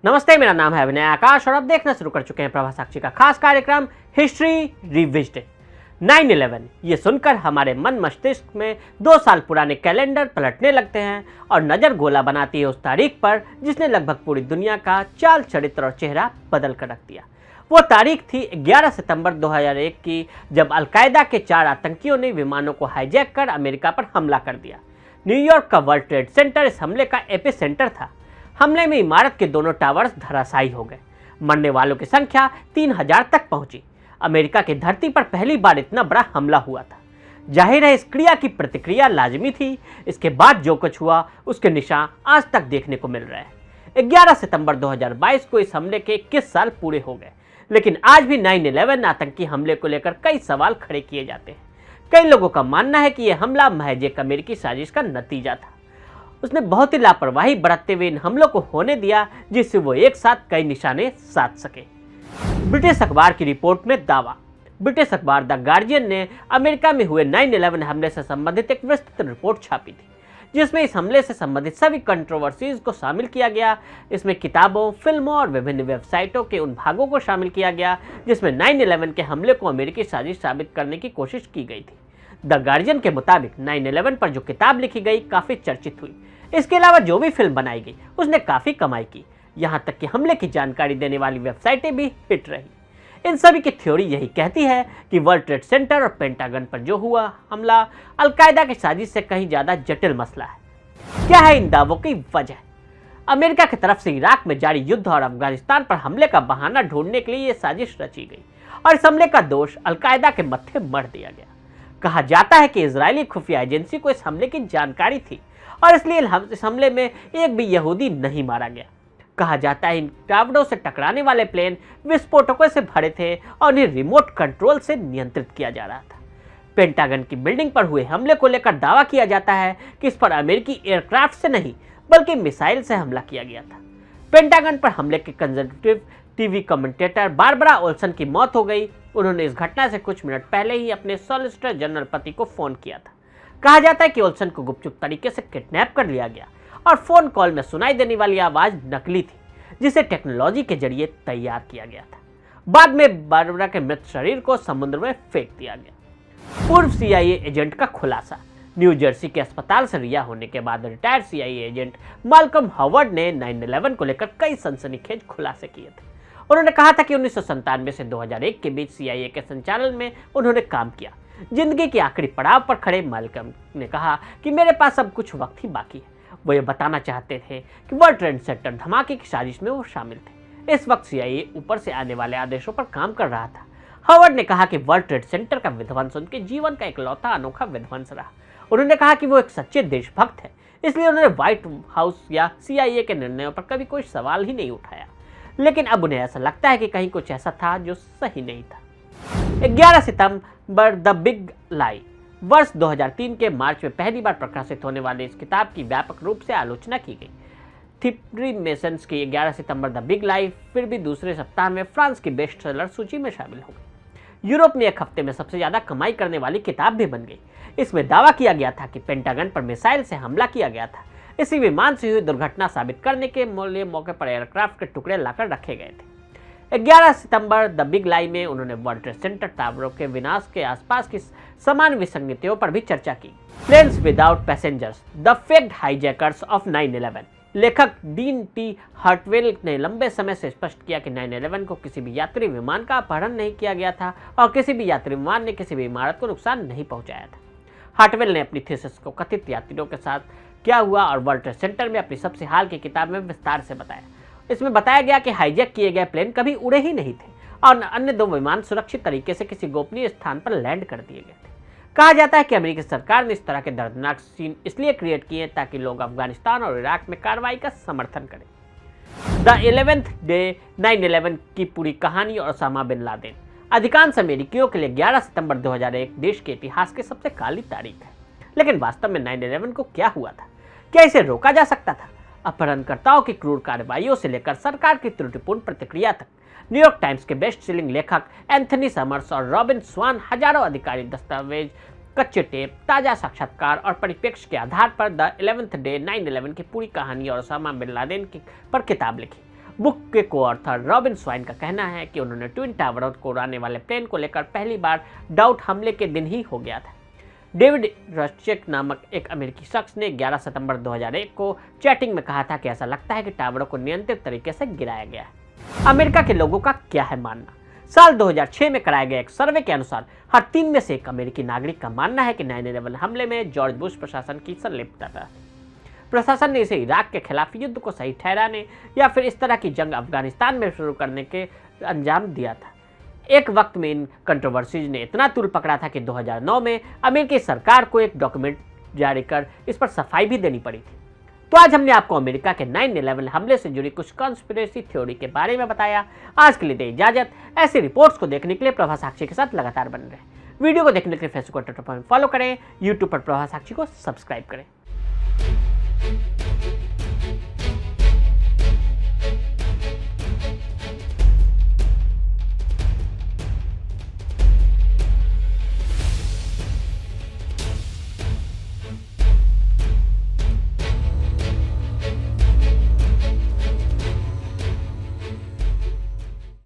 नमस्ते, मेरा नाम है अभिनय आकाश और अब देखना शुरू कर चुके हैं प्रभा साक्षी का खास कार्यक्रम हिस्ट्री रिविज्ड। 9/11 ये सुनकर हमारे मन मस्तिष्क में 2 साल पुराने कैलेंडर पलटने लगते हैं और नज़र गोला बनाती है उस तारीख पर जिसने लगभग पूरी दुनिया का चाल चरित्र और चेहरा बदल कर रख दिया। वो तारीख थी 11 सितंबर 2001 की, जब अलकायदा के 4 आतंकियों ने विमानों को हाईजैक कर अमेरिका पर हमला कर दिया। न्यूयॉर्क का वर्ल्ड ट्रेड सेंटर इस हमले का एपिसेंटर था। हमले में इमारत के दोनों टावर्स धराशायी हो गए। मरने वालों की संख्या 3000 तक पहुंची। अमेरिका की धरती पर पहली बार इतना बड़ा हमला हुआ था। जाहिर है इस क्रिया की प्रतिक्रिया लाजमी थी। इसके बाद जो कुछ हुआ उसके निशान आज तक देखने को मिल रहे हैं। 11 सितंबर 2022 को इस हमले के 21 साल पूरे हो गए, लेकिन आज भी 9/11 आतंकी हमले को लेकर कई सवाल खड़े किए जाते हैं। कई लोगों का मानना है कि यह हमला महज एक अमेरिकी साजिश का नतीजा था। उसने बहुत ही लापरवाही बरतते हुए इन हमलों को होने दिया, जिससे वो एक साथ कई निशाने साध सके। ब्रिटिश अखबार की रिपोर्ट में दावा। ब्रिटिश अखबार द गार्जियन ने अमेरिका में हुए 9/11 हमले से संबंधित एक विस्तृत रिपोर्ट छापी थी, जिसमें इस हमले से संबंधित सभी कंट्रोवर्सीज को शामिल किया गया। इसमें किताबों, फिल्मों और विभिन्न वेबसाइटों के उन भागों को शामिल किया गया जिसमें 9/11 के हमले को अमेरिकी साजिश साबित करने की कोशिश की गई थी। द गार्जियन के मुताबिक 9/11 पर जो किताब लिखी गई काफ़ी चर्चित हुई। इसके अलावा जो भी फिल्म बनाई गई उसने काफ़ी कमाई की। यहाँ तक कि हमले की जानकारी देने वाली वेबसाइटें भी हिट रही। इन सभी की थ्योरी यही कहती है कि वर्ल्ड ट्रेड सेंटर और पेंटागन पर जो हुआ हमला अलकायदा की साजिश से कहीं ज़्यादा जटिल मसला है। क्या है इन दावों की वजह? अमेरिका की तरफ से इराक में जारी युद्ध और अफगानिस्तान पर हमले का बहाना ढूंढने के लिए ये साजिश रची गई और इस हमले का दोष अलकायदा के मत्थे मढ़ दिया गया। कहा जाता है कि इजरायली खुफिया एजेंसी को इस हमले की जानकारी थी और इसलिए इस हमले में एक भी यहूदी नहीं मारा गया। कहा जाता है इन टावरों से टकराने वाले प्लेन विस्फोटकों से भरे थे और उन्हें रिमोट कंट्रोल से नियंत्रित किया जा रहा था। पेंटागन की बिल्डिंग पर हुए हमले को लेकर दावा किया जाता है कि इस पर अमेरिकी एयरक्राफ्ट से नहीं बल्कि मिसाइल से हमला किया गया था। पेंटागन पर हमले के conservative TV commentator Barbara Olson की मौत हो गई। उन्होंने इस घटना से कुछ मिनट पहले ही अपने सॉलिसिटर जनरल पति को फोन किया था। कहा जाता है कि ओल्सन को गुपचुप तरीके से किडनैप कर लिया गया और फोन कॉल में सुनाई देने वाली आवाज नकली थी, जिसे टेक्नोलॉजी के जरिए तैयार किया गया था। बाद में बारबरा के मृत शरीर को समुद्र में फेंक दिया गया। पूर्व CIA एजेंट का खुलासा। न्यू जर्सी के अस्पताल से रिहा होने के बाद retired CIA agent Malcolm Howard ने 9/11 को लेकर कई सनसनीखेज खुलासे किए थे। उन्होंने कहा था कि 1997 से 2001 के बीच CIA के संचालन में उन्होंने काम किया। जिंदगी के आखिरी पड़ाव पर खड़े माल्कम ने कहा कि मेरे पास अब कुछ वक्त ही बाकी है। वो ये बताना चाहते थे कि वर्ल्ड ट्रेड सेंटर धमाके की साजिश में वो शामिल थे। इस वक्त CIA ऊपर से आने वाले आदेशों पर काम कर रहा था। हावर्ड ने कहा कि वर्ल्ड ट्रेड सेंटर का विध्वंस उनके जीवन का इकलौता अनोखा विध्वंस रहा। उन्होंने कहा कि वो एक सच्चे देशभक्त है, इसलिए उन्होंने व्हाइट हाउस या CIA के निर्णयों पर कभी कोई सवाल ही नहीं उठाया। लेकिन अब उन्हें ऐसा लगता है कि कहीं कुछ ऐसा था जो सही नहीं था। 11 सितंबर द बिग लाई। वर्ष 2003 के मार्च में पहली बार प्रकाशित होने वाली इस किताब की व्यापक रूप से आलोचना की गई। थिप्री मेसन्स की 11 सितंबर द बिग लाई फिर भी दूसरे सप्ताह में फ्रांस की बेस्ट सेलर सूची में शामिल हो गई। यूरोप में एक हफ्ते में सबसे ज़्यादा कमाई करने वाली किताब भी बन गई। इसमें दावा किया गया था कि पेंटागन पर मिसाइल से हमला किया गया था। इसी विमान से हुई दुर्घटना साबित करने के मौके पर एयरक्राफ्ट के टुकड़े लाकर रखे गए थे। 11 सितंबर द बिग लाई में उन्होंने वर्ल्ड ट्रेड सेंटर टावरों के विनाश के आसपास की समान विसंगतियों पर भी चर्चा की। Planes without passengers, the faked hijackers of 9/11। लेखक डीन टी हर्टवेल ने लंबे समय से स्पष्ट किया कि 9/11 को किसी भी यात्री विमान का अपहरण नहीं किया गया था और किसी भी यात्री विमान ने किसी भी इमारत को नुकसान नहीं पहुंचाया था। हर्टवेल ने अपनी थीसिस को कथित यात्रियों के साथ क्या हुआ और वर्ल्ड ट्रेड सेंटर में अपनी सबसे हाल की किताब में विस्तार से बताया। इसमें बताया गया कि हाईजैक किए गए प्लेन कभी उड़े ही नहीं थे और अन्य 2 विमान सुरक्षित तरीके से किसी गोपनीय स्थान पर लैंड कर दिए गए थे। कहा जाता है कि अमेरिकी सरकार ने इस तरह के दर्दनाक सीन इसलिए क्रिएट किए ताकि लोग अफगानिस्तान और इराक में कार्रवाई का समर्थन करें। द 11th डे 9/11 की पूरी कहानी और ओसामा बिन लादेन। अधिकांश अमेरिकियों के लिए 11 सितंबर 2001 देश के इतिहास की सबसे काली तारीख है। लेकिन वास्तव में 9/11 को क्या हुआ था? क्या इसे रोका जा सकता था? अपहरणकर्ताओं की क्रूर कार्रवाइयों से लेकर सरकार की त्रुटिपूर्ण प्रतिक्रिया तक न्यूयॉर्क टाइम्स के बेस्ट सेलिंग लेखक एंथनी समर्स और रॉबिन स्वान हजारों आधिकारिक दस्तावेज, कच्चे टेप, ताज़ा साक्षात्कार और परिप्रेक्ष्य के आधार पर द 11th डे 9/11 की पूरी कहानी और ओसामा बिन लादेन पर किताब लिखी। बुक के कोऑथर रॉबिन स्वाइन का कहना है कि उन्होंने ट्विन टावरों को उड़ाने वाले प्लेन को लेकर पहली बार डाउट हमले के दिन ही हो गया था। डेविड रस्चेक नामक एक अमेरिकी शख्स ने 11 सितंबर 2001 को चैटिंग में कहा था कि ऐसा लगता है कि टावरों को नियंत्रित तरीके से गिराया गया है। अमेरिका के लोगों का क्या है मानना? साल 2006 में कराए गए एक सर्वे के अनुसार हर 3 में से एक अमेरिकी नागरिक का मानना है कि 9/11 हमले में जॉर्ज बुश प्रशासन की संलिप्तता था। प्रशासन ने इसे इराक के खिलाफ युद्ध को सही ठहराने या फिर इस तरह की जंग अफगानिस्तान में शुरू करने के अंजाम दिया था। एक वक्त में इन कंट्रोवर्सीज ने इतना तूल पकड़ा था कि 2009 में अमेरिकी सरकार को एक डॉक्यूमेंट जारी कर इस पर सफाई भी देनी पड़ी थी। तो आज हमने आपको अमेरिका के 9/11 हमले से जुड़ी कुछ कॉन्स्पिरेसी थ्योरी के बारे में बताया। आज के लिए दे इजाजत। ऐसी रिपोर्ट्स को देखने के लिए प्रभा साक्षी के साथ लगातार बने रहें। वीडियो को देखने के लिए फेसबुक और ट्विटर पर फॉलो करें, यूट्यूब पर प्रभा साक्षी को सब्सक्राइब करें।